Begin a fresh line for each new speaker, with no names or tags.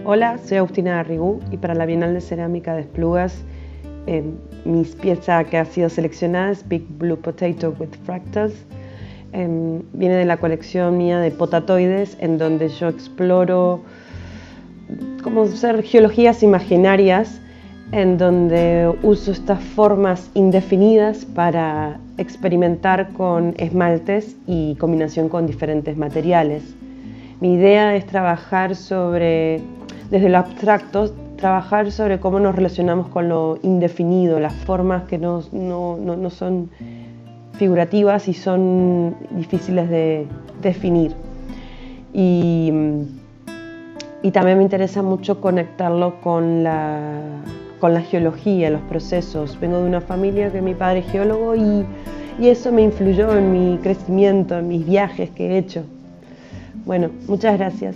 Hola, soy Agustina Garrigou y para la Bienal de Cerámica de Esplugas mi pieza que ha sido seleccionada es Big Blue Potato with Fractals. Viene de la colección mía de potatoides, en donde yo exploro como ser geologías imaginarias, en donde uso estas formas indefinidas para experimentar con esmaltes y combinación con diferentes materiales. Mi idea es trabajar desde lo abstracto, trabajar sobre cómo nos relacionamos con lo indefinido, las formas que no son figurativas y son difíciles de definir. Y también me interesa mucho conectarlo con la geología, los procesos. Vengo de una familia que mi padre es geólogo y eso me influyó en mi crecimiento, en mis viajes que he hecho. Bueno, muchas gracias.